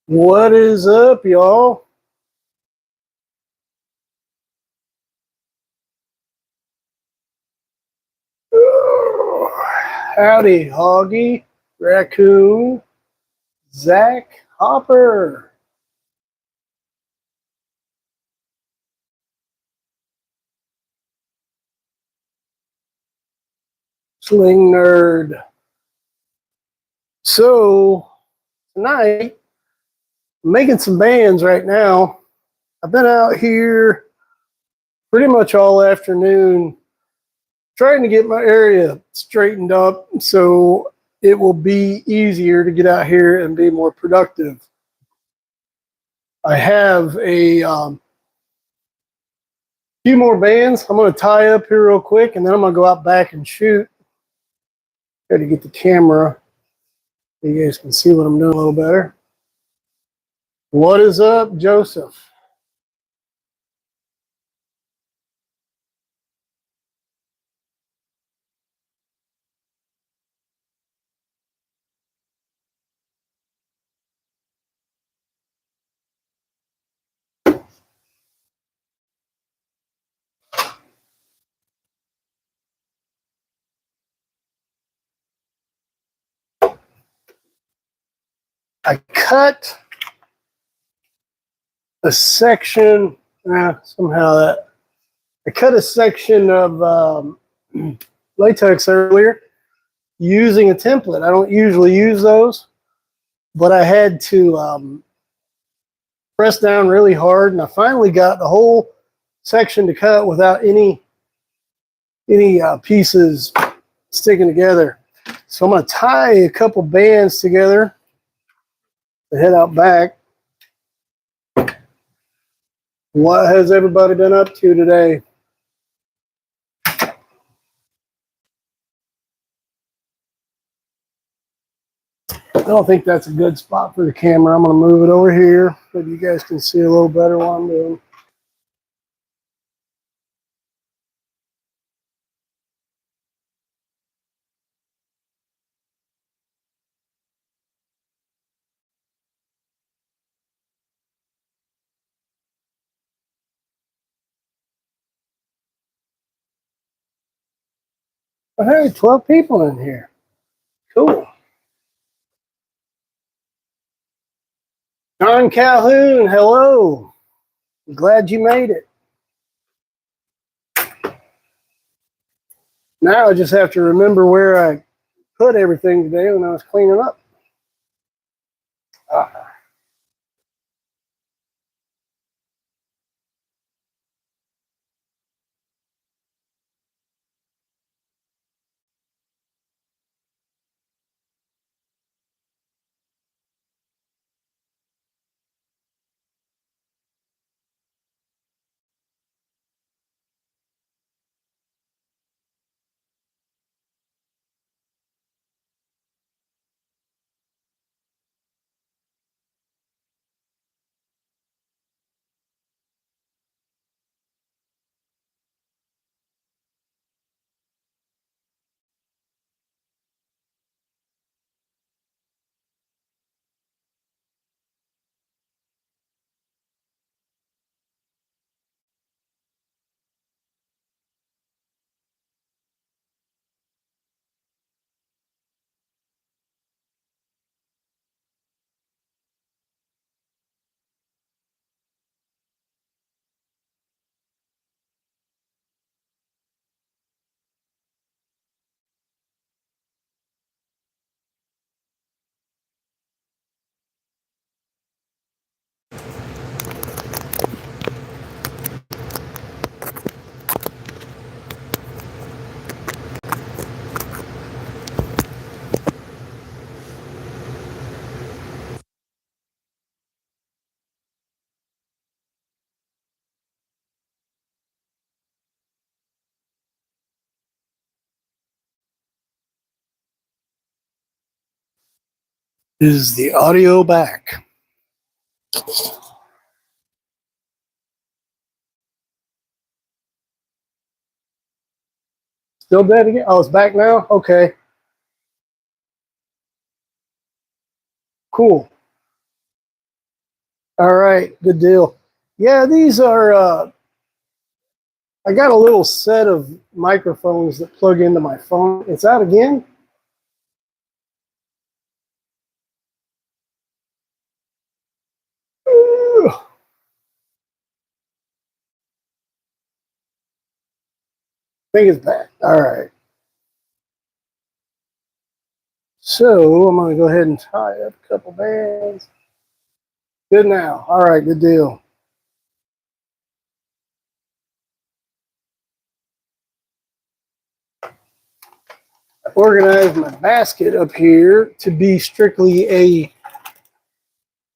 What is up, y'all? Howdy, Hoggy, Raccoon, Zach, Hopper, Sling Nerd. So, tonight, I'm making some bands right now. I've been out here pretty much all afternoon trying to get my area straightened up so it will be easier to get out here and be more productive. I have a few more bands I'm going to tie up here real quick, and then I'm going to go out back and shoot. Got to get the camera so you guys can see what I'm doing a little better. What is up, Joseph? I cut a section, somehow that, I cut a section of latex earlier using a template. I don't usually use those, but I had to press down really hard, and I finally got the whole section to cut without any pieces sticking together. So I'm going to tie a couple bands together to head out back. What has everybody been up to today? I don't think that's a good spot for the camera. I'm going to move it over here so you guys can see a little better what I'm doing. Oh, hey, 12 people in here. Cool. John Calhoun, hello. Glad you made it. Now I just have to remember where I put everything today when I was cleaning up. Is the audio back? Still dead again? Oh, it's back now? Okay. Cool. All right, good deal. Yeah, these are. I got a little set of microphones that plug into my phone. It's out again. Ooh, I think it's back. All right. So I'm going to go ahead and tie up a couple bands. Good now. All right, good deal. I organized my basket up here to be strictly a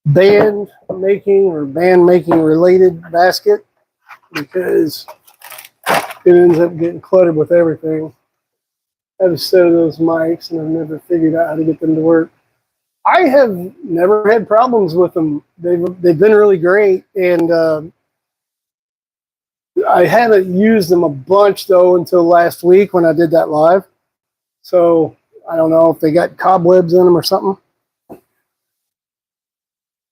band making related basket because it ends up getting cluttered with everything. I have a set of those mics and I've never figured out how to get them to work. I have never had problems with them. They've been really great, and I haven't used them a bunch though until last week when I did that live. So I don't know if they got cobwebs in them or something.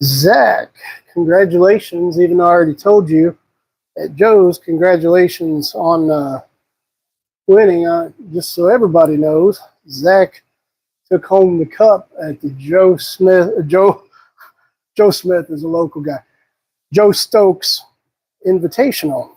Zach, congratulations! Even though I already told you at Joe's, congratulations on winning. Just so everybody knows, Zach took home the cup at the Joe Smith is a local guy. Joe Stokes Invitational.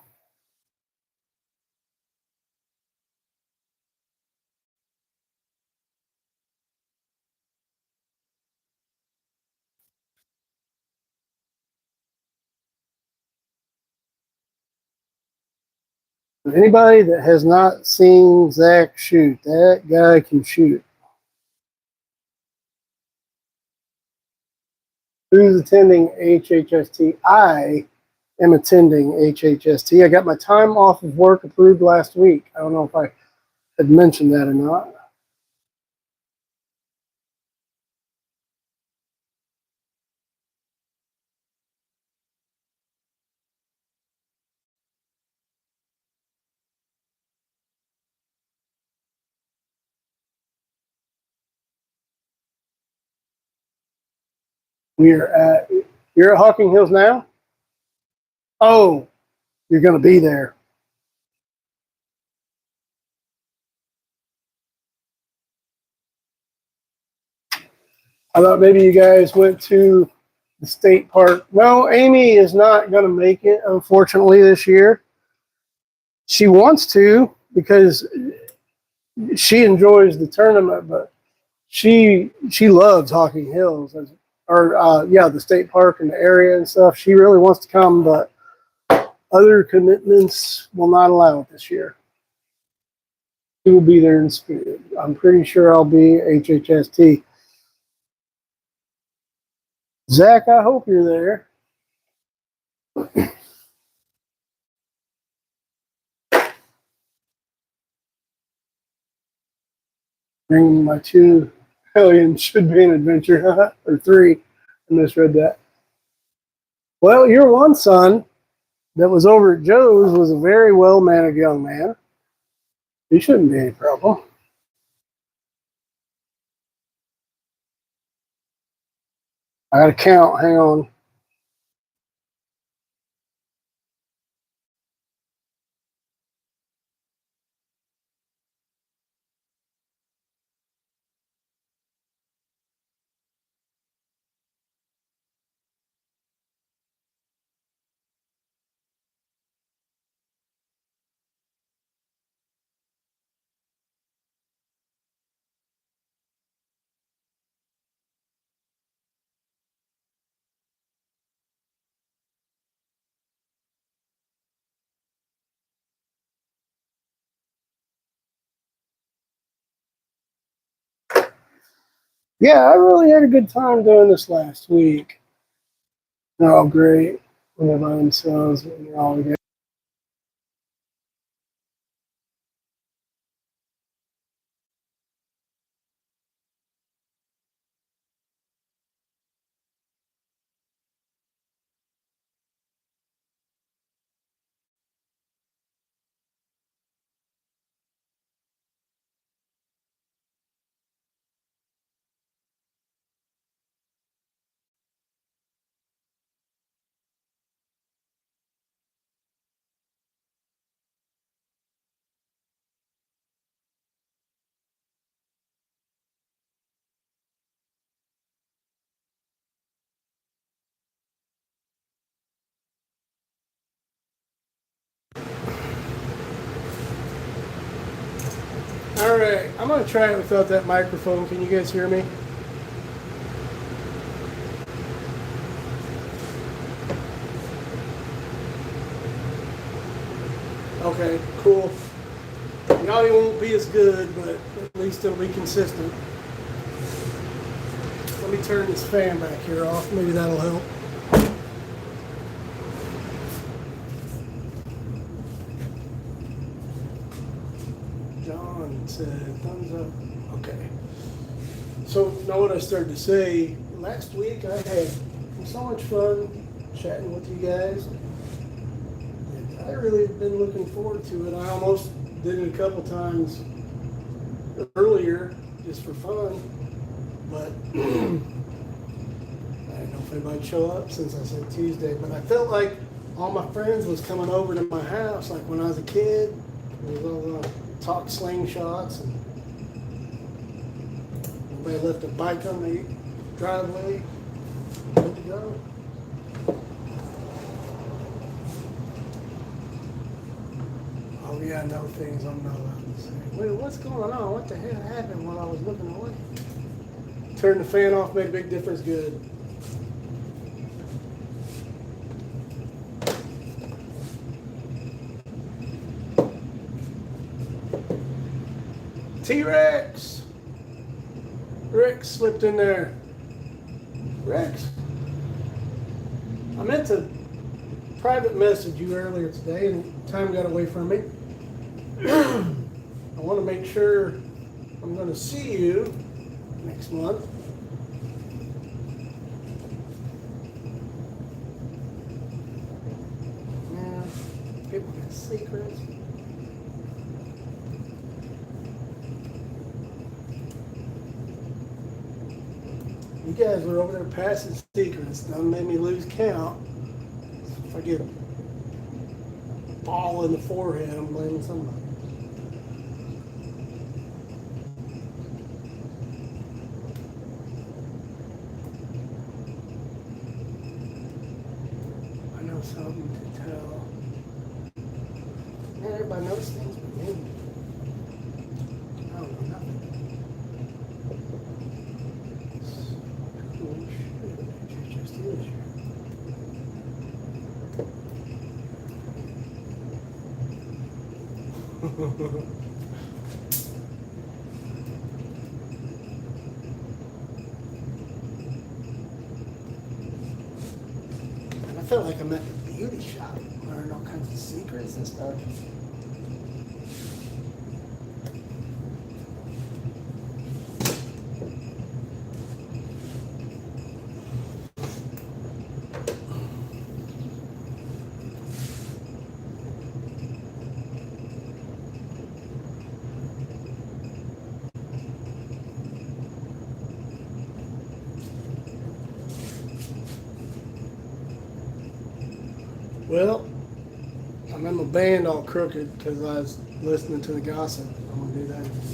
Anybody that has not seen Zach shoot, that guy can shoot. Who's attending HHST? I am attending HHST. I got my time off of work approved last week. I don't know if I had mentioned that or not. You're at Hawking Hills now? Oh, you're going to be there. I thought maybe you guys went to the state park. No, Amy is not going to make it, unfortunately, this year. She wants to because she enjoys the tournament, but she loves Hawking Hills, or yeah, the state park and the area and stuff. She really wants to come, but other commitments will not allow it this year. She will be there in spirit. I'm pretty sure I'll be HHST. Zach, I hope you're there. Bringing my 2 hellions should be an adventure, or 3. I misread that. Well, your one son that was over at Joe's was a very well mannered young man. He shouldn't be any problem. I got to count. Hang on. Yeah, I really had a good time doing this last week. They're all great when they're by themselves. When they're all together. All right, I'm gonna try it without that microphone. Can you guys hear me? Okay, cool. The audio won't be as good, but at least it'll be consistent. Let me turn this fan back here off. Maybe that'll help. John said thumbs up. Okay. So know what I started to say. Last week I had so much fun chatting with you guys. And I really have been looking forward to it. I almost did it a couple times earlier just for fun. But I didn't know if anybody'd show up since I said Tuesday. But I felt like all my friends was coming over to my house like when I was a kid. There was all the talk slingshots and they left a bike on the driveway. Good to go. Oh yeah, I know things I'm not allowed to say. Wait, what's going on? What the hell happened while I was looking away? Turn the fan off, made a big difference. Good. T-Rex! Rex slipped in there. Rex, I meant to private message you earlier today and time got away from me. I want to make sure I'm going to see you next month. Yeah, people got secrets. You guys were over there passing secrets. That made me lose count. If I get a ball in the forehead, I'm blaming somebody. I know something to tell. Man, everybody knows things but me. I don't know nothing. And I felt like I'm at the beauty shop, learning all kinds of secrets and stuff. Well, I'm in my band all crooked because I was listening to the gossip. I'm going to do that again.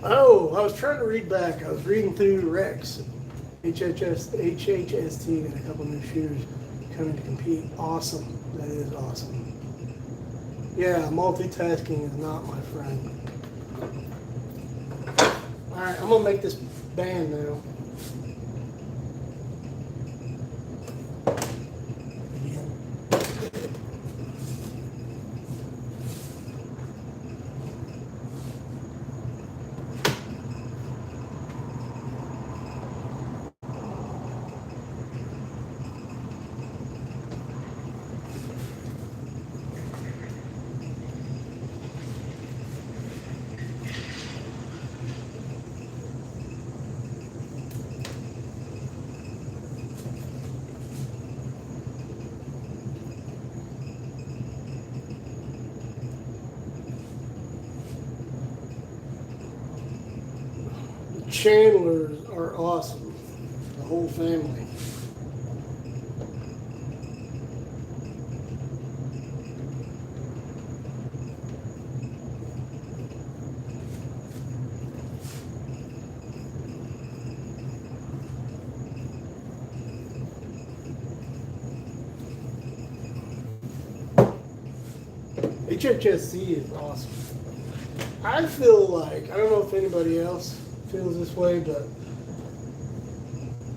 Oh, I was trying to read back. I was reading through Rex, HHST, and a couple new shoes coming to compete. Awesome. That is awesome. Yeah, multitasking is not my friend. All right, I'm going to make this band now. Chandlers are awesome. The whole family. HHSC is awesome. I feel like, I don't know if anybody else feels this way, but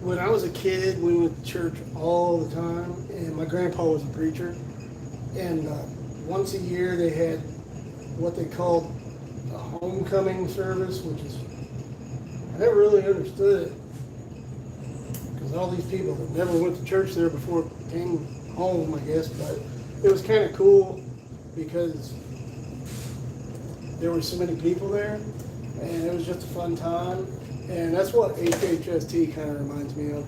when I was a kid, we went to church all the time, and my grandpa was a preacher. And once a year, they had what they called a homecoming service, which is, I never really understood it. Because all these people that never went to church there before came home, I guess. But it was kind of cool because there were so many people there, and it was just a fun time. And that's what HHST kind of reminds me of.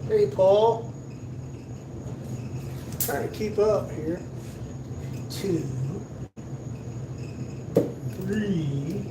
Hey, Paul. Trying to keep up here. 2, 3.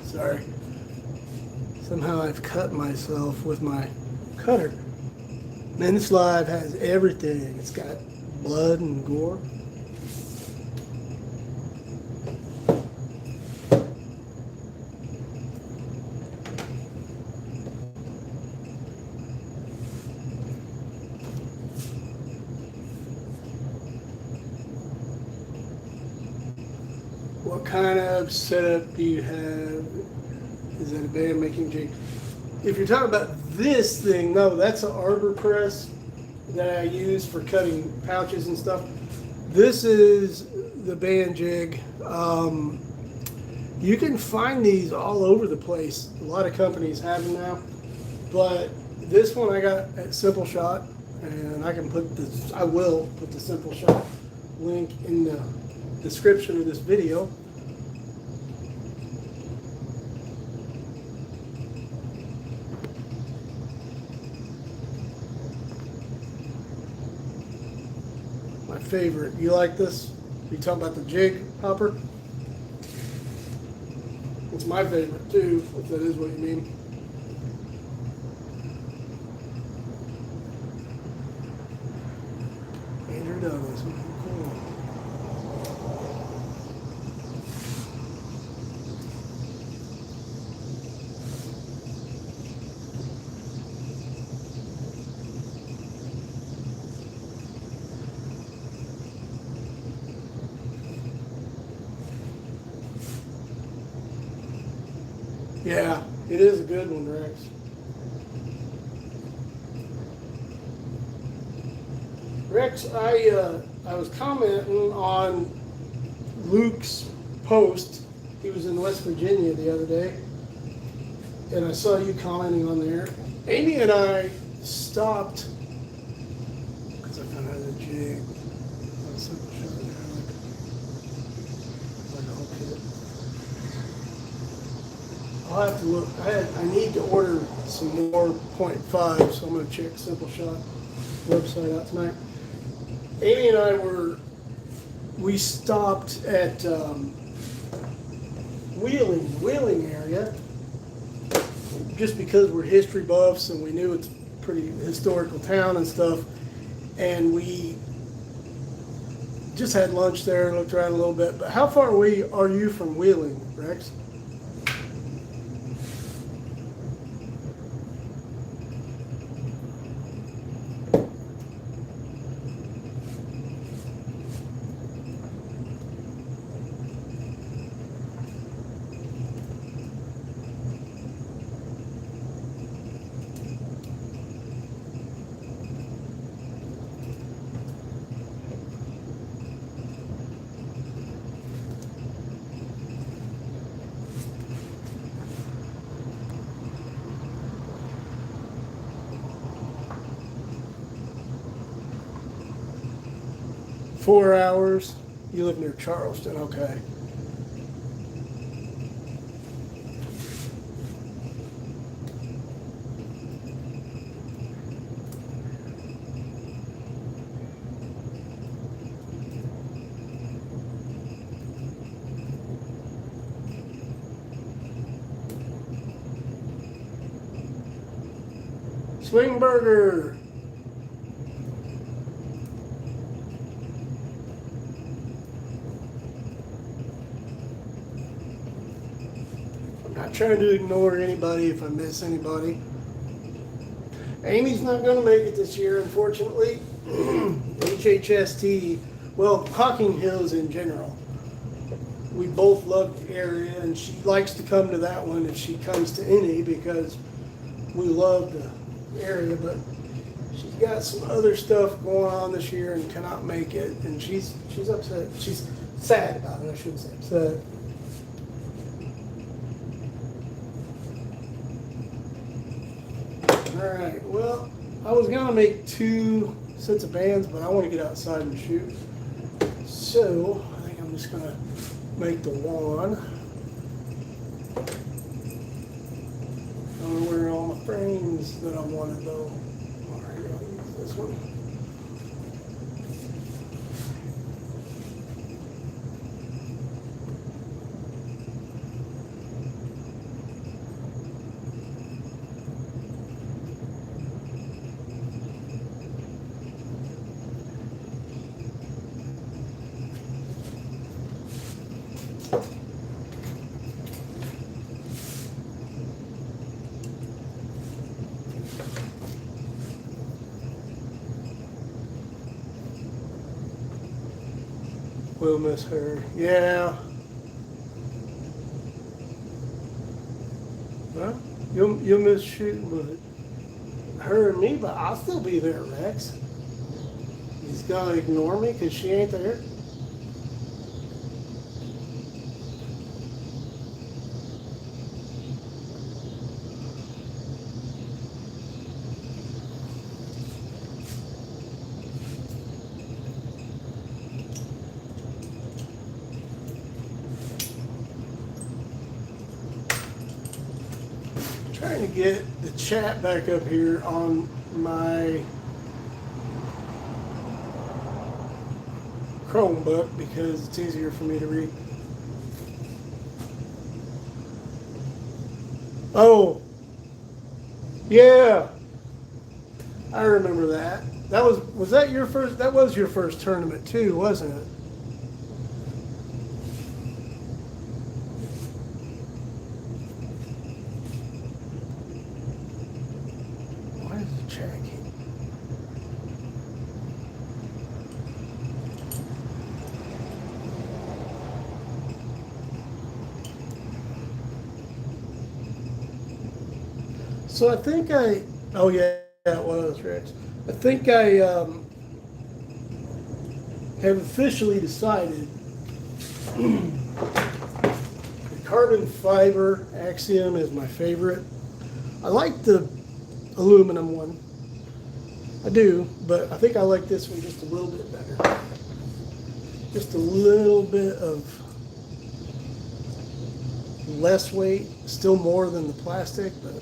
Sorry. Somehow I've cut myself with my cutter. Man, this live has everything. It's got blood and gore. What kind of setup do you have? Is that a band making jig? If you're talking about this thing, no, that's an arbor press that I use for cutting pouches and stuff. This is the band jig. You can find these all over the place. A lot of companies have them now. But this one I got at Simple Shot, and I can put this, I will put the Simple Shot link in the description of this video. My favorite. You like this? You talking about the jig hopper? It's my favorite too, if that is what you mean. Andrew Douglas. Cool. Yeah, it is a good one, Rex. Rex, I was commenting on Luke's post. He was in West Virginia the other day, and I saw you commenting on there. Amy and I stopped because I found out a jig. I'll have to look. I need to order some more .5, so I'm going to check Simple Shot website out tonight. Amy and I we stopped at Wheeling area, just because we're history buffs and we knew it's a pretty historical town and stuff, and we just had lunch there and looked around a little bit. But how far away are you from Wheeling, Rex? 4 hours. You live near Charleston, okay. Swing burger. I'm not trying to ignore anybody if I miss anybody. Amy's not going to make it this year, unfortunately. HHST, well, Hocking Hills in general. We both love the area, and she likes to come to that one if she comes to any because we love the area, but she's got some other stuff going on this year and cannot make it, and she's upset. She's sad about it, I shouldn't say upset. All right, well, I was gonna make 2 sets of bands, but I want to get outside and shoot. So I think I'm just gonna make the one. I don't know where all my frames that I wanted though. All right, I'll use this one. We'll miss her. Yeah. Well, you'll miss shooting with her and me, but I'll still be there, Rex. He's gonna ignore me because she ain't there. Trying to get the chat back up here on my Chromebook because it's easier for me to read. Oh, yeah, I remember that. Was that your first? That was your first tournament too, wasn't it? So I think oh yeah, it was, Rex. I think I have officially decided the carbon fiber Axiom is my favorite. I like the aluminum one. I do, but I think I like this one just a little bit better. Just a little bit of less weight, still more than the plastic, but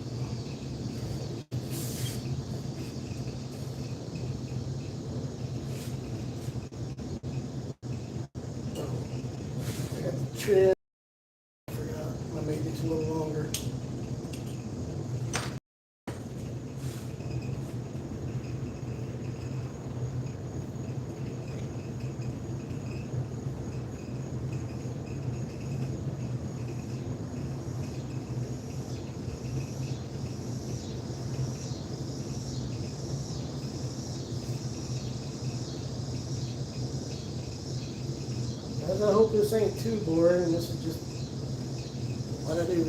I forgot my maintenance a little longer. Guys, I hope this ain't too boring and this is just what I do.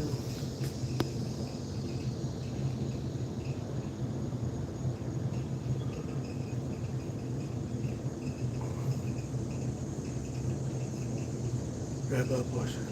Grab up, washer.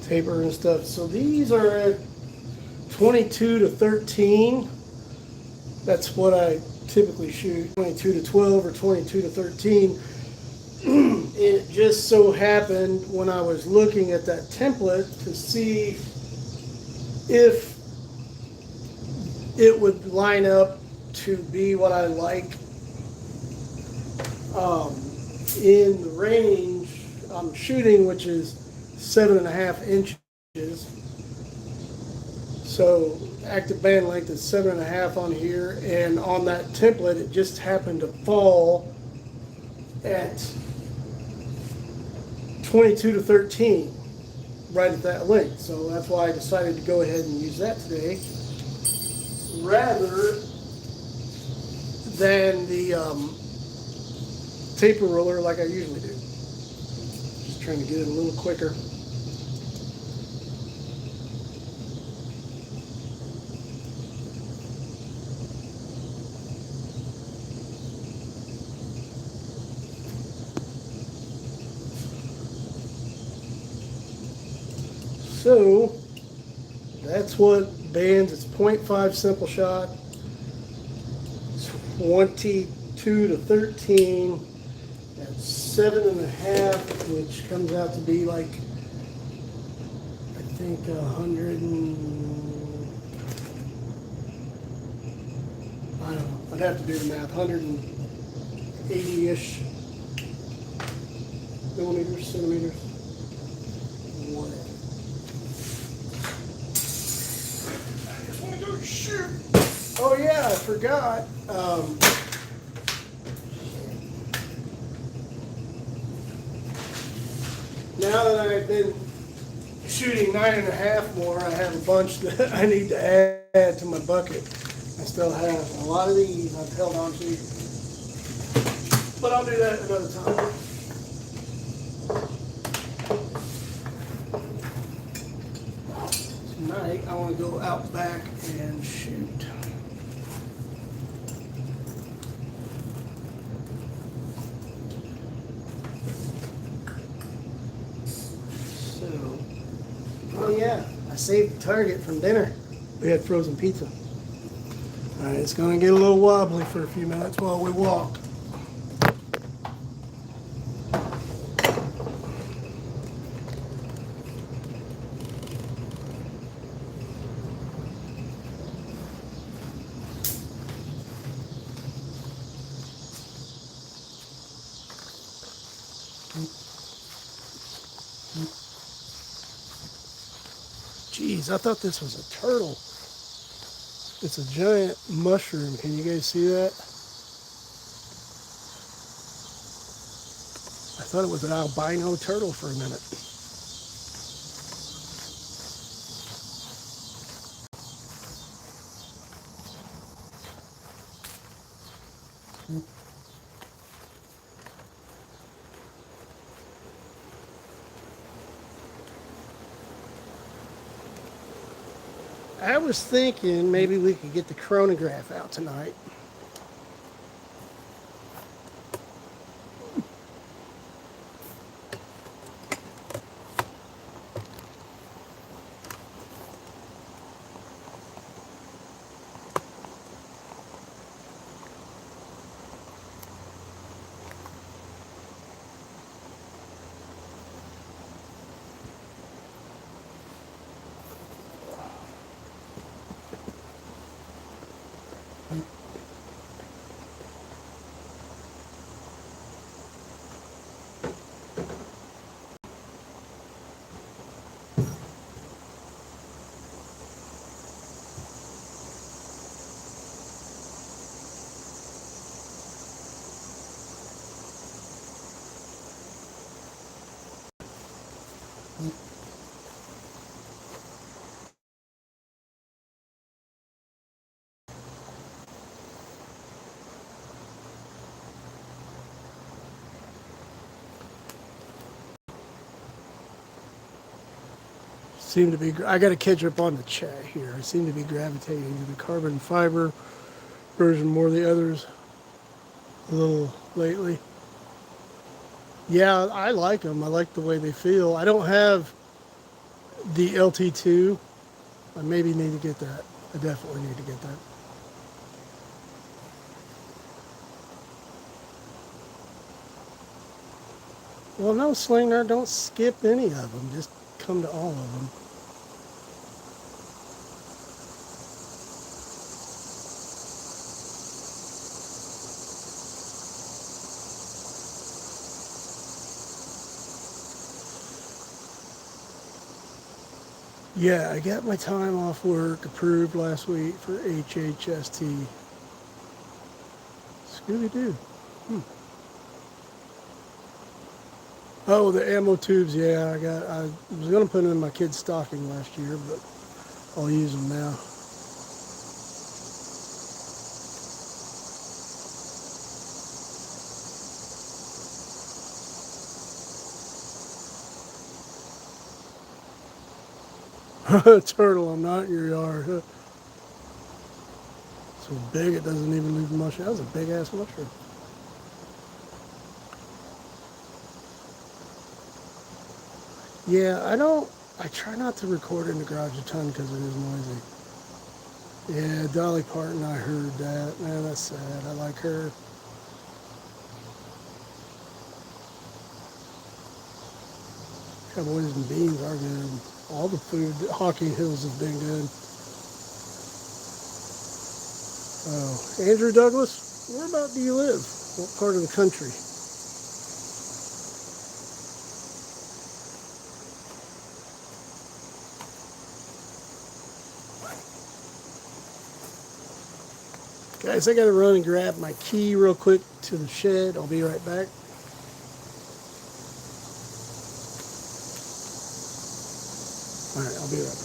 taper and stuff. So these are at 22 to 13. That's what I typically shoot, 22 to 12 or 22 to 13. It just so happened when I was looking at that template to see if it would line up to be what I like in the range I'm shooting, which is 7.5 inches. So active band length is 7.5 on here, and on that template it just happened to fall at 22 to 13, right at that length. So that's why I decided to go ahead and use that today, rather than the taper roller like I usually do. Just trying to get it a little quicker. So that's what bands. It's 0.5 simple shot, 22 to 13 at 7.5, which comes out to be like, I think 100 and, I don't know, I'd have to do the math, 180-ish millimeters, centimeters, whatever. Shoot. Oh yeah, I forgot. Now that I've been shooting 9.5 more, I have a bunch that I need to add to my bucket. I still have a lot of these I've held on to, but I'll do that another time. Tonight I want to go out back and shoot. So, oh yeah, I saved the target from dinner. We had frozen pizza. All right, it's going to get a little wobbly for a few minutes while we walk. Jeez, I thought this was a turtle. It's a giant mushroom. Can you guys see that? I thought it was an albino turtle for a minute. I was thinking maybe we could get the chronograph out tonight. Seem to be, I got to catch up on the chat here. I seem to be gravitating to the carbon fiber version more than the others a little lately. Yeah, I like them. I like the way they feel. I don't have The LT2, I maybe need to get that. I definitely need to get that. Well, no, Slinger, don't skip any of them. Just come to all of them. Yeah, I got my time off work approved last week for HHST. Scooby-Doo. Hmm. Oh, the ammo tubes. Yeah, I was gonna put them in my kid's stocking last year, but I'll use them now. Turtle, I'm not in your yard. So big it doesn't even leave a mushroom. That was a big ass mushroom. Yeah, I don't. I try not to record in the garage a ton because it is noisy. Yeah, Dolly Parton, I heard that. Man, that's sad. I like her. Cowboys and beans are good. All the food at Hocking Hills has been good. Oh, Andrew Douglas, where about do you live? What part of the country? Guys, I gotta run and grab my key real quick to the shed. I'll be right back. All right, I'll be right back.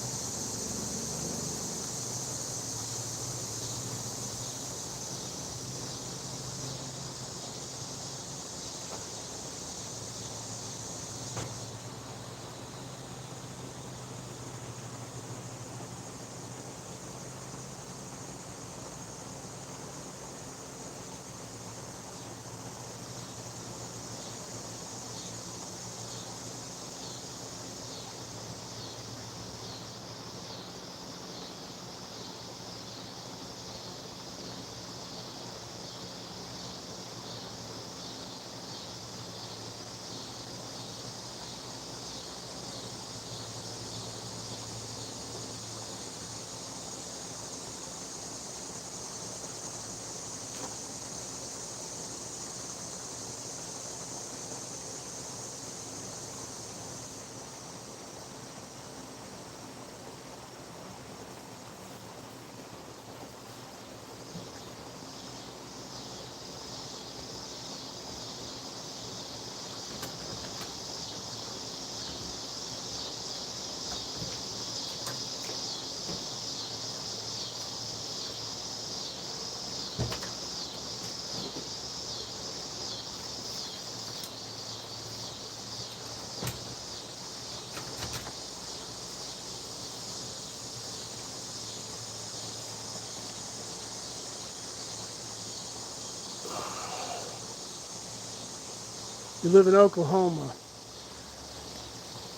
You live in Oklahoma.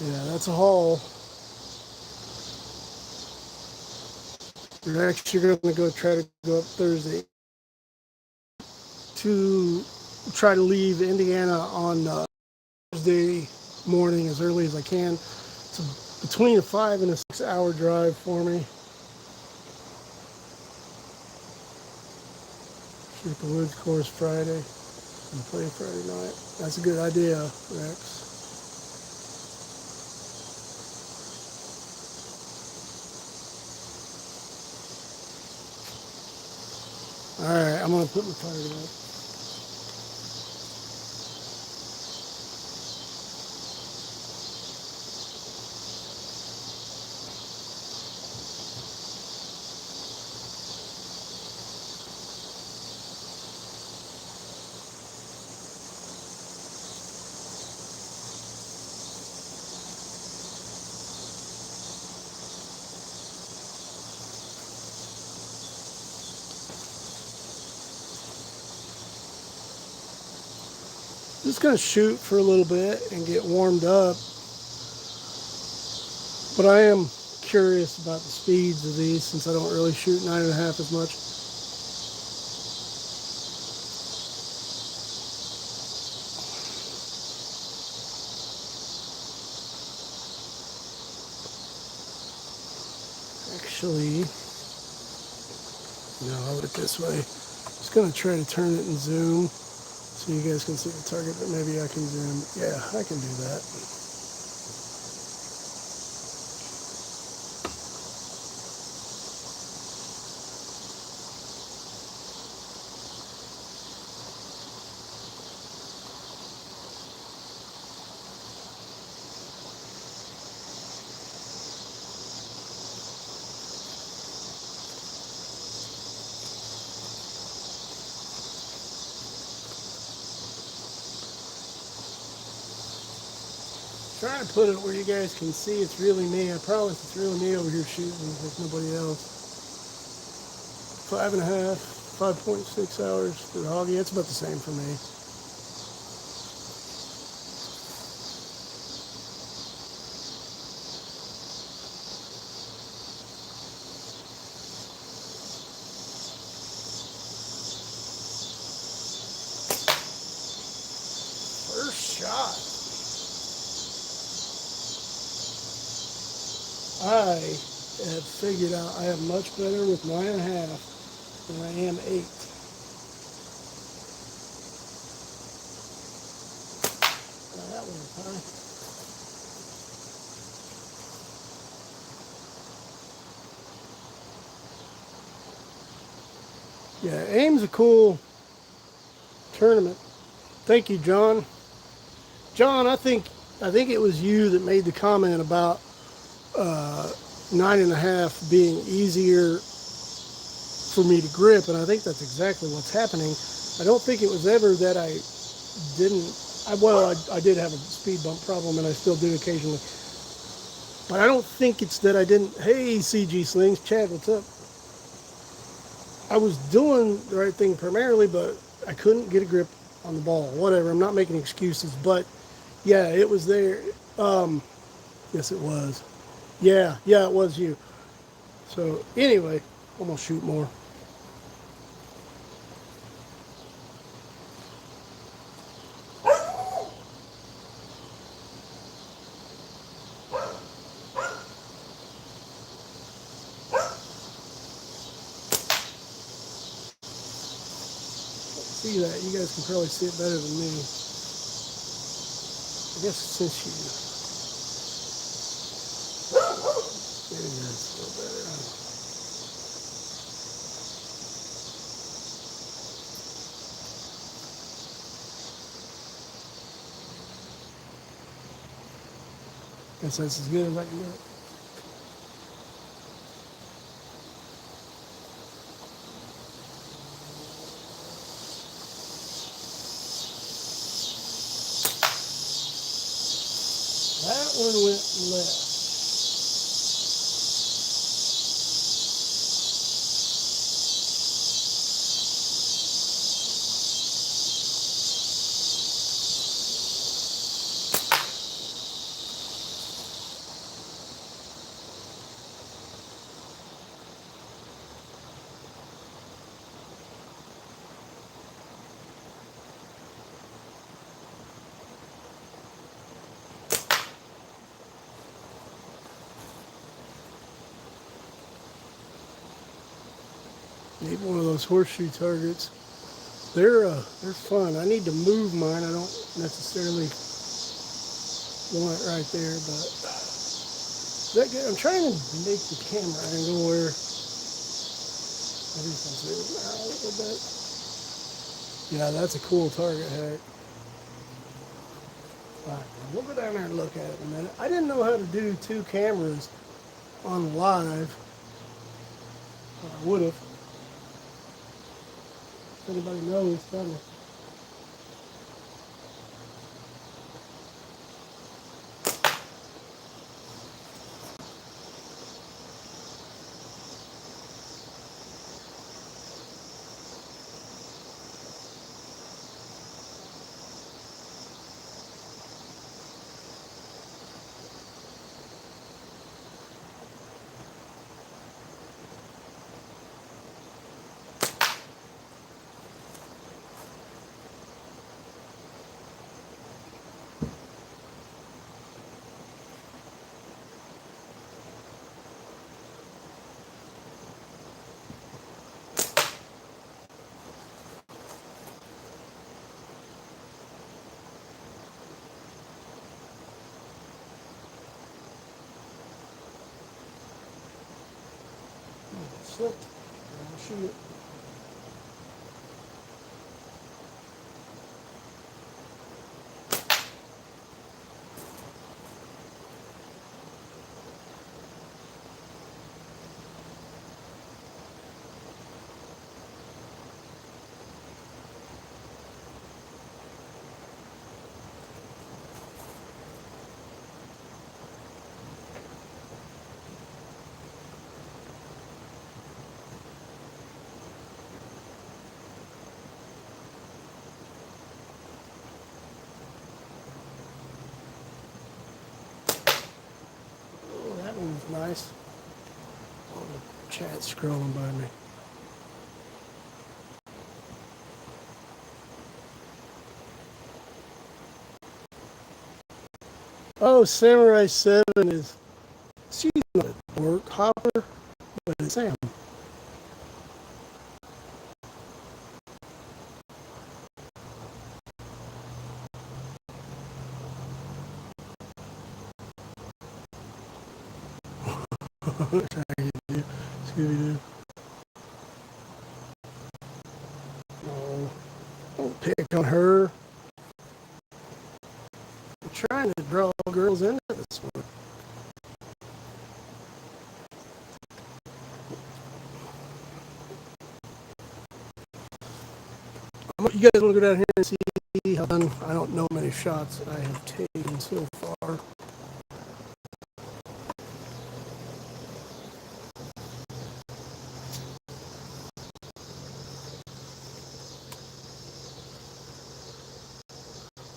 Yeah, that's a haul. We're actually going to go try to go up Thursday to try to leave Indiana on Thursday morning as early as I can. It's between a 5 and a 6 hour drive for me. Shoot the woods course Friday and play Friday night. That's a good idea, Rex. All right, I'm going to put my target up. Just going to shoot for a little bit and get warmed up. But I am curious about the speeds of these since I don't really shoot 9.5 as much. Actually, no, I'll do it this way. Just gonna try to turn it and zoom so you guys can see the target, but maybe I can zoom. Yeah, I can do that. Trying to put it where you guys can see it's really me. I promise it's really me over here shooting with nobody else. 5.5, 5.6 hours for the hoggy. It's about the same for me. First shot. I have figured out I am much better with 9.5 than I am 8. Now that one was high. Yeah, AIM's a cool tournament. Thank you, John. John, I think it was you that made the comment about 9.5 being easier for me to grip, and I think that's exactly what's happening. I don't think it was ever that I didn't. I did have a speed bump problem, and I still do occasionally. But I don't think it's that I didn't. Hey, CG Slings, Chad, what's up? I was doing the right thing primarily, but I couldn't get a grip on the ball. Whatever. I'm not making excuses, but yeah, it was there. Yes, it was. Yeah, it was you. So anyway, I'm gonna shoot more. See that? You guys can probably see it better than me. I guess since you, maybe that's a little better. Guess that's as good as I can do it. That one went left. Need one of those horseshoe targets. They're fun. I need to move mine. I don't necessarily want it right there, but that good. I'm trying to make the camera angle where maybe if I zoom out a little bit. Yeah, that's a cool target hack. All right, we'll go down there and look at it in a minute. I didn't know how to do 2 cameras on live. I would have. If anybody knows, tell me. slipped. I'll shoot it. Oh, that one was nice. Oh, the chat's scrolling by me. Oh, Samurai 7 is, she's not at work, Hopper, but it's Sam. Scooby-Doo. No, don't pick on her. I'm trying to draw girls into this one. You guys want to go down here and see how done? I don't know many shots I have taken so far.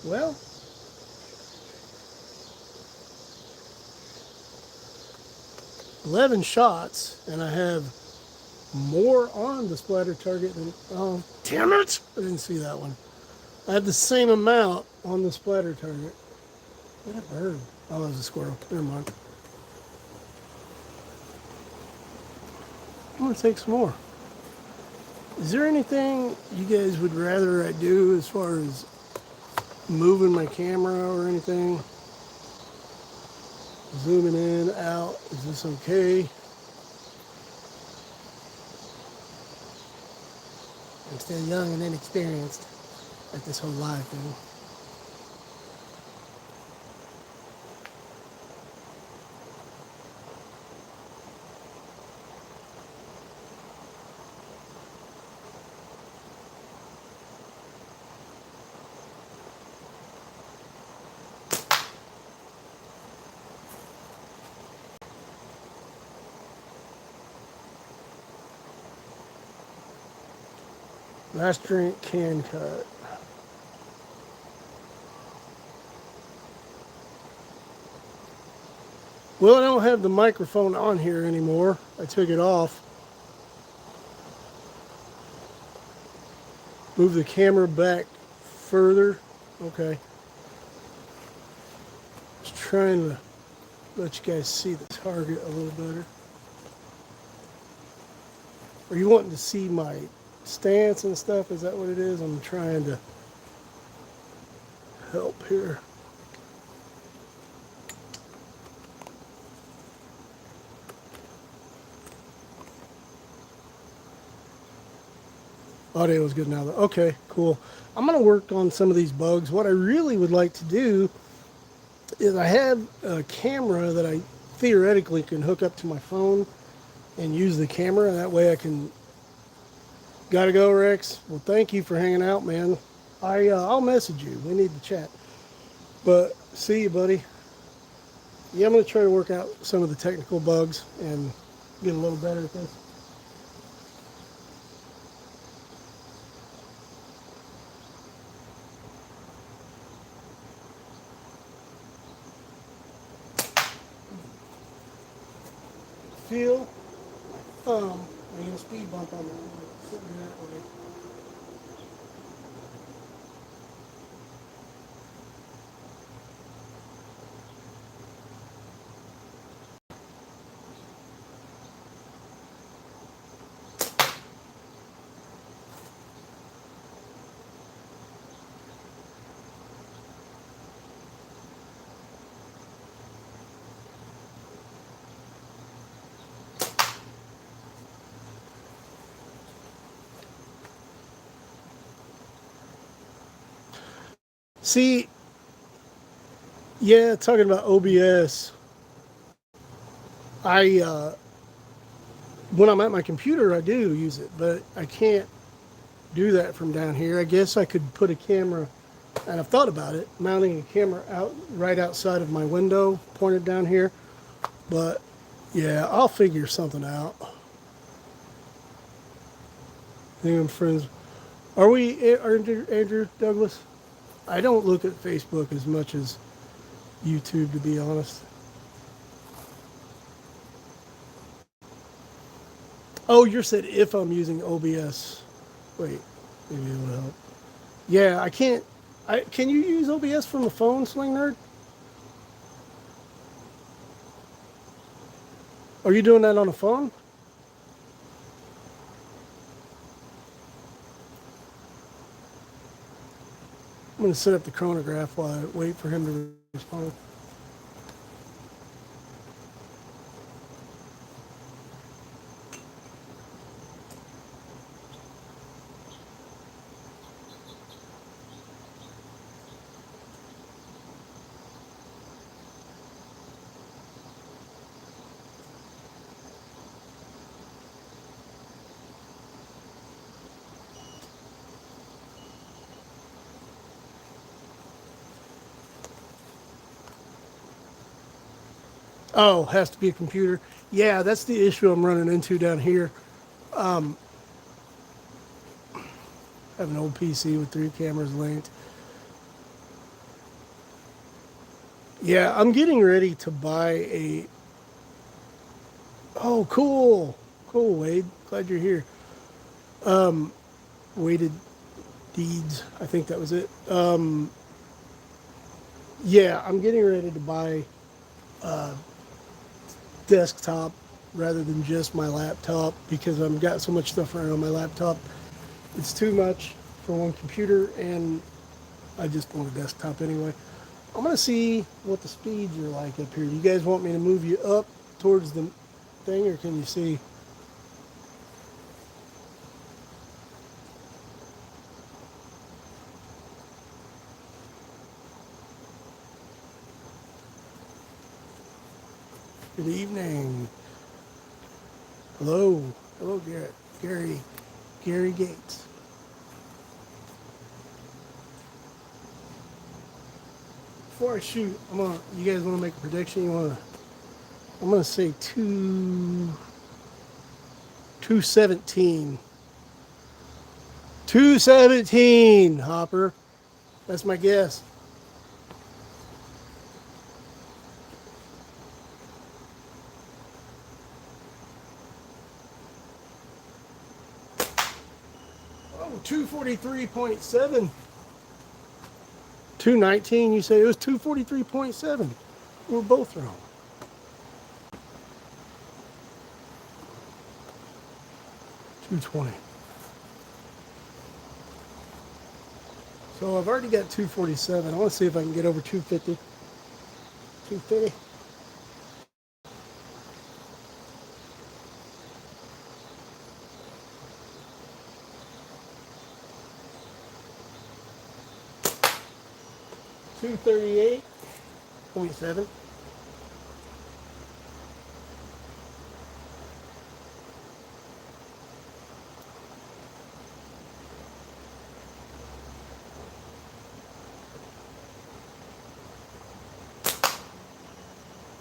Well, $11 shots, and I have more on the splatter target than, oh, damn it! I didn't see that one. I have the same amount on the splatter target. What a bird. Oh, that was a squirrel. Never mind. I'm gonna take some more. Is there anything you guys would rather I do as far as moving my camera or anything? Zooming in, out, is this okay? I'm still young and inexperienced at this whole live thing. Last drink can cut. Well, I don't have the microphone on here anymore. I took it off. Move the camera back further. Okay. Just trying to let you guys see the target a little better. Are you wanting to see my stance and stuff? Is that what it is? I'm trying to help here. Audio is good now though. Okay, cool. I'm going to work on some of these bugs. What I really would like to do is I have a camera that I theoretically can hook up to my phone and use the camera. That way I can... Gotta go, Rex. Well, thank you for hanging out, man. I'll message you. We need to chat. But see you, buddy. Yeah, I'm going to try to work out some of the technical bugs and get a little better at this. Feel my thumb making a speed bump on the sitting that way. See, yeah, talking about OBS, I when I'm at my computer, I do use it, but I can't do that from down here. I guess I could put a camera, and I've thought about it, mounting a camera out right outside of my window, pointed down here. But yeah, I'll figure something out. I think I'm friends. Are we, Andrew Douglas? I don't look at Facebook as much as YouTube, to be honest. Oh, you said if I'm using OBS. Wait, maybe it will help. Yeah, I can't. Can you use OBS from the phone, Sling Nerd? Are you doing that on a phone? I'm going to set up the chronograph while I wait for him to respond. Oh, has to be a computer. Yeah, that's the issue I'm running into down here. I have an old PC with 3 cameras linked. Yeah, I'm getting ready to buy a. Oh, cool. Cool, Wade. Glad you're here. Weighted Deeds. I think that was it. Yeah, I'm getting ready to buy desktop rather than just my laptop because I've got so much stuff running on my laptop. It's too much for one computer, and I just want a desktop anyway. I'm gonna see what the speeds are like up here. You guys want me to move you up towards the thing, or can you see? Good evening. Hello. Hello, Garrett. Gary Gates. Before I shoot, you guys want to make a prediction? I'm gonna say 217. 217, Hopper. That's my guess. Oh, 243.7. 219, you say it was 243.7. We're both wrong. 220. So I've already got 247. I want to see if I can get over 250. 250. $238.7.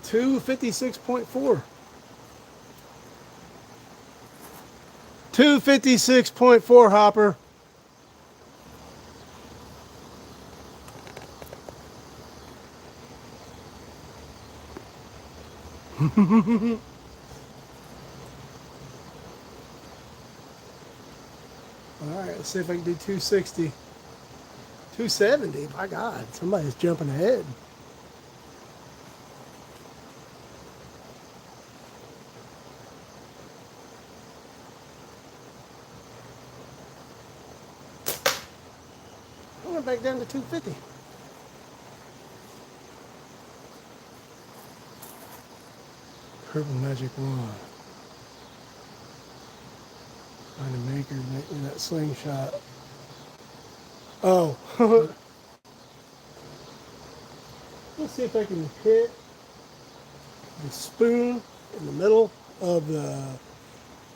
$256.4. 256.4, Hopper. All right, let's see if I can do 260. 270. My God, somebody's jumping ahead. I went back down to 250. Purple magic wand. Find a maker making that slingshot. Oh. Let's see if I can hit the spoon in the middle of the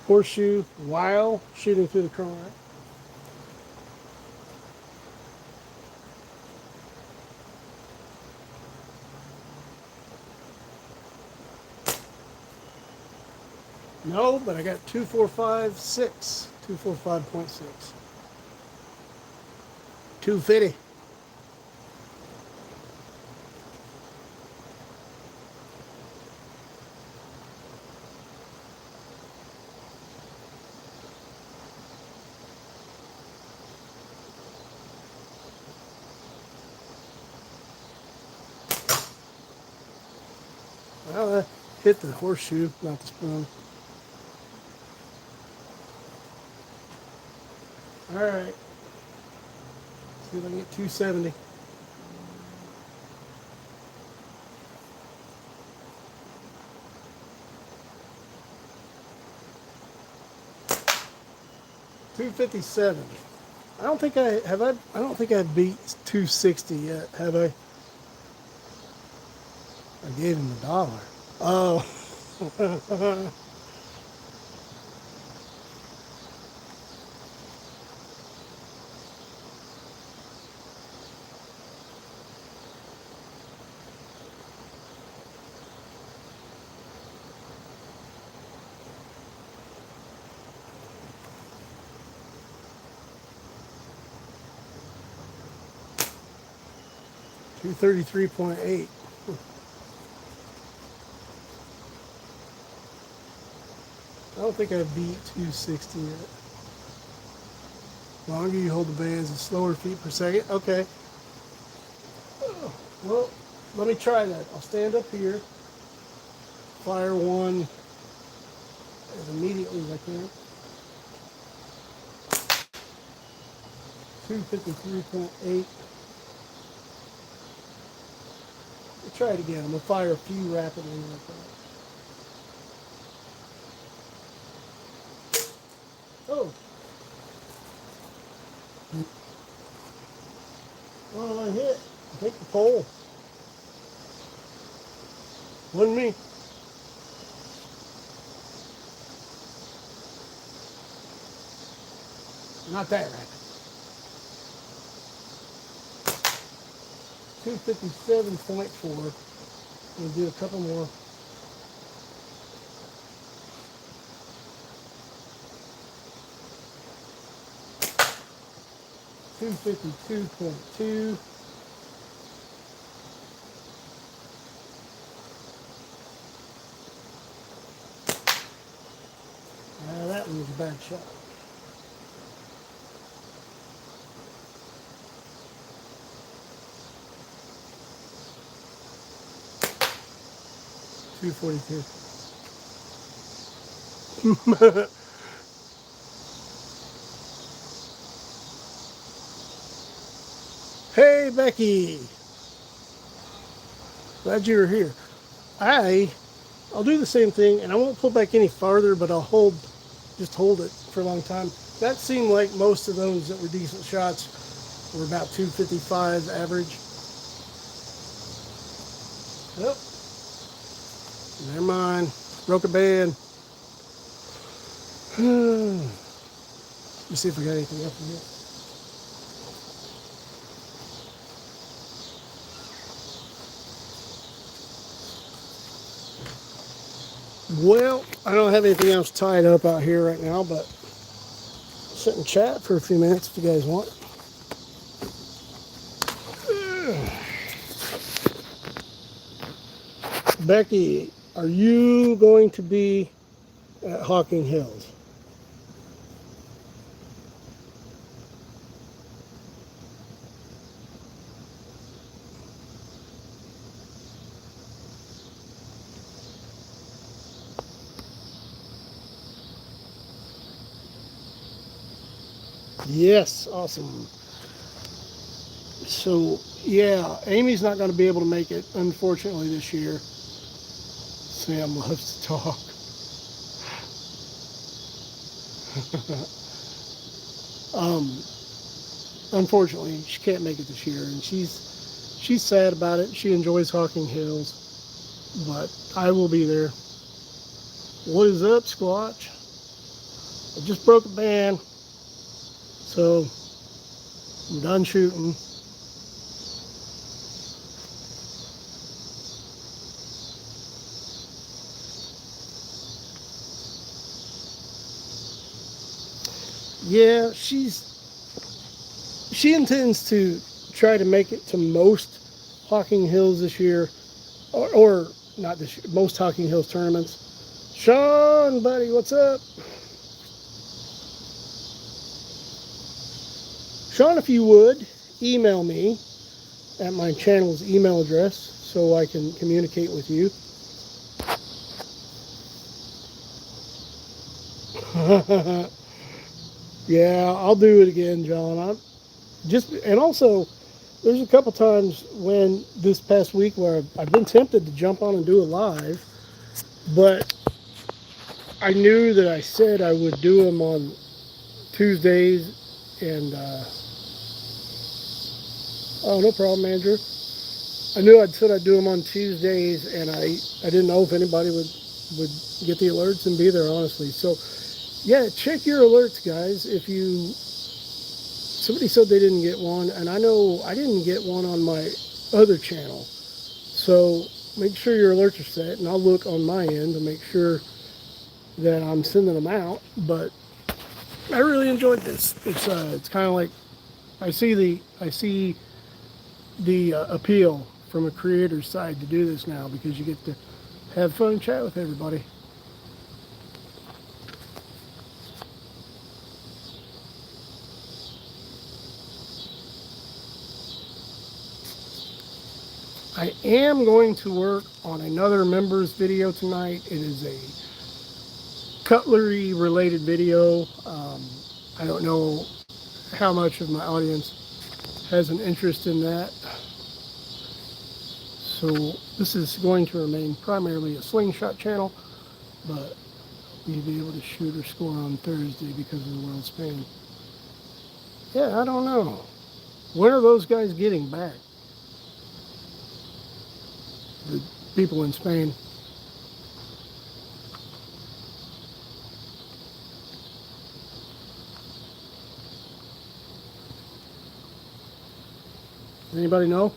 horseshoe while shooting through the chrome rack. No, but I got 245.6. 245.6. 250. Well, I hit the horseshoe, not the spoon. All right. See if I can get 270. $257. I don't think I have. I don't think I've beat 260 yet. Have I? I gave him $1. Oh. 233.8. I don't think I beat 260 yet. The longer you hold the bands, the slower feet per second. Okay. Well, let me try that. I'll stand up here, fire one as immediately as I can. 253.8. Let's try it again. I'm going to fire a few rapidly like that. Oh. Oh, I hit. I hit the pole. Wasn't me. Not that rapid. 257.4. We'll do a couple more. 252.2. That one was a bad shot. $242. Hey, Becky. Glad you were here. I'll do the same thing, and I won't pull back any farther, but I'll just hold it for a long time. That seemed like most of those that were decent shots were about 255 average. Yep. Never mind. Broke a band. Let's see if we got anything up in here. Well, I don't have anything else tied up out here right now, but sit and chat for a few minutes if you guys want. Becky, are you going to be at Hocking Hills? Yes, awesome. So, yeah, Amy's not going to be able to make it, unfortunately, this year. Sam loves to talk. Unfortunately, she can't make it this year, and she's she's sad about it. She enjoys Hocking Hills, but I will be there. What is up, Squatch? I just broke a ban, so I'm done shooting. Yeah, she intends to try to make it to most Hocking Hills this year, or not this year, most Hocking Hills tournaments. Sean, buddy, what's up? Sean, if you would, email me at my channel's email address so I can communicate with you. Yeah, I'll do it again, John. And also, there's a couple times when this past week where I've been tempted to jump on and do a live, but I knew that I said I would do them on Tuesdays, and oh, no problem, Andrew. I knew I'd said I'd do them on Tuesdays, and I didn't know if anybody would get the alerts and be there, honestly. So, yeah, check your alerts, guys. Somebody said they didn't get one, and I know I didn't get one on my other channel. So make sure your alerts are set, and I'll look on my end to make sure that I'm sending them out. But I really enjoyed this. It's kind of like I see the appeal from a creator's side to do this now, because you get to have fun and chat with everybody. I am going to work on another members video tonight. It is a cutlery related video. I don't know how much of my audience has an interest in that. So this is going to remain primarily a slingshot channel, but you'll be able to shoot or score on Thursday because of the World Spain. Yeah, I don't know. When are those guys getting back? The people in Spain. Anybody know?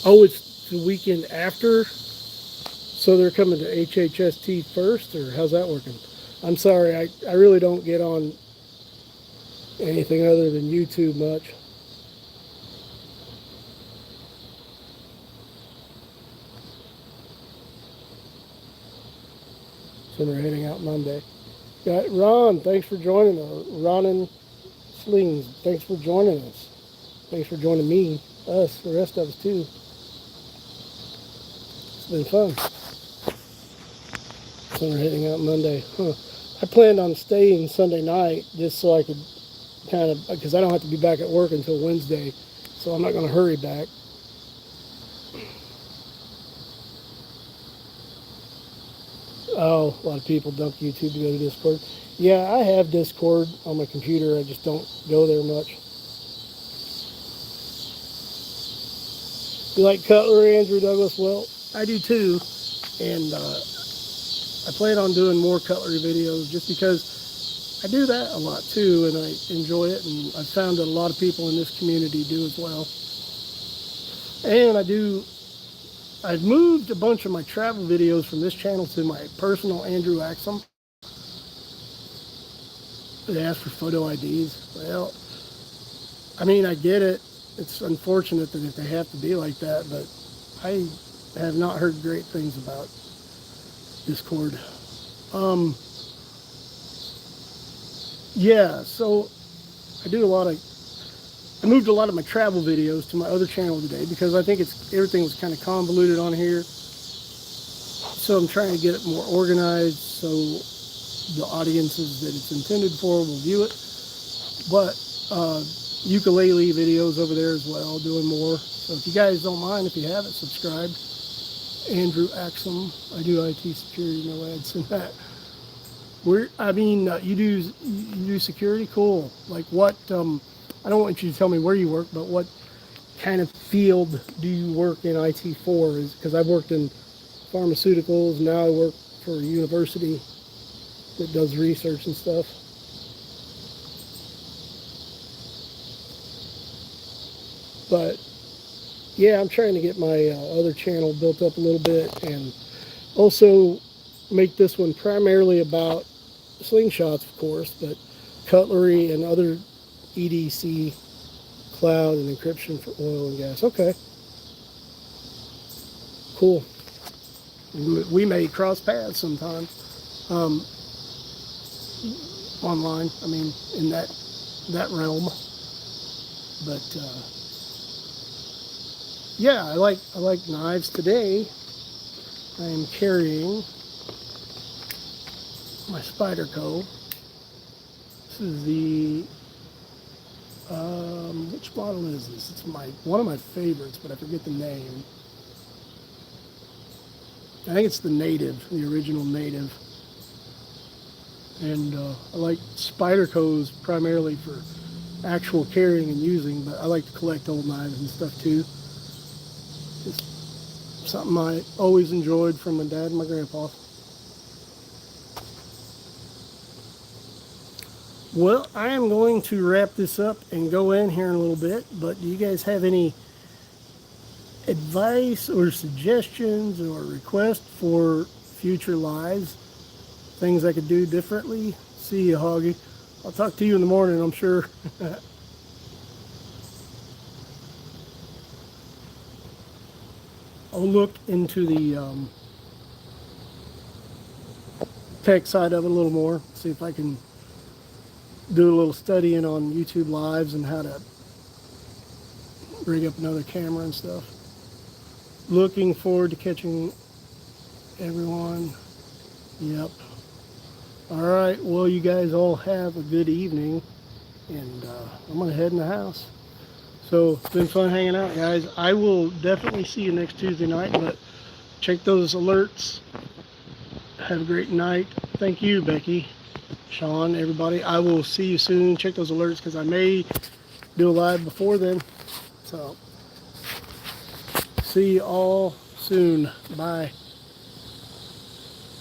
Oh, it's the weekend after? So they're coming to HHST first, or how's that working? I'm sorry, I really don't get on anything other than YouTube much. So they're heading out Monday. Got Ron, thanks for joining us. Ron and Slings, thanks for joining us. Thanks for joining me, us, the rest of us too. It's been fun. So they're heading out Monday. Huh. I planned on staying Sunday night just so I could kind of, because I don't have to be back at work until Wednesday, so I'm not going to hurry back. Oh, a lot of people dump YouTube to go to Discord. Yeah, I have Discord on my computer. I just don't go there much. You like cutlery, Andrew Douglas? Well, I do too. And I plan on doing more cutlery videos just because I do that a lot too, and I enjoy it. And I've found that a lot of people in this community do as well. And I've moved a bunch of my travel videos from this channel to my personal Andrew Axum. They ask for photo IDs. Well, I mean, I get it. It's unfortunate that if they have to be like that, but I have not heard great things about Discord. Yeah, so I moved a lot of my travel videos to my other channel today because I think everything was kind of convoluted on here. So I'm trying to get it more organized so the audiences that it's intended for will view it. But ukulele videos over there as well, doing more. So if you guys don't mind, if you haven't subscribed, Andrew Axum, I do IT security, no ads in that. You do security, cool. Like what? I don't want you to tell me where you work, but what kind of field do you work in IT for? Is because I've worked in pharmaceuticals, now I work for a university that does research and stuff. But yeah, I'm trying to get my other channel built up a little bit, and also make this one primarily about slingshots, of course, but cutlery and other EDC, cloud, and encryption for oil and gas. Okay, cool. We may cross paths sometime, online. I mean, in that realm. But yeah, I like knives. Today I am carrying my Spyderco. This is the which model is this? It's one of my favorites, but I forget the name. I think it's the Native, the original Native. And I like Spydercos primarily for actual carrying and using, but I like to collect old knives and stuff too. It's something I always enjoyed from my dad and my grandpa. Well, I am going to wrap this up and go in here in a little bit, but do you guys have any advice or suggestions or requests for future lives? Things I could do differently? See you, Hoggy. I'll talk to you in the morning, I'm sure. I'll look into the tech side of it a little more, see if I can do a little studying on YouTube Lives and how to rig up another camera and stuff. Looking forward to catching everyone. Yep. All right. Well, you guys all have a good evening, and I'm going to head in the house. So it's been fun hanging out, guys. I will definitely see you next Tuesday night, but check those alerts. Have a great night. Thank you, Becky, Sean, everybody. I will see you soon. Check those alerts because I may do a live before then. So see you all soon. Bye.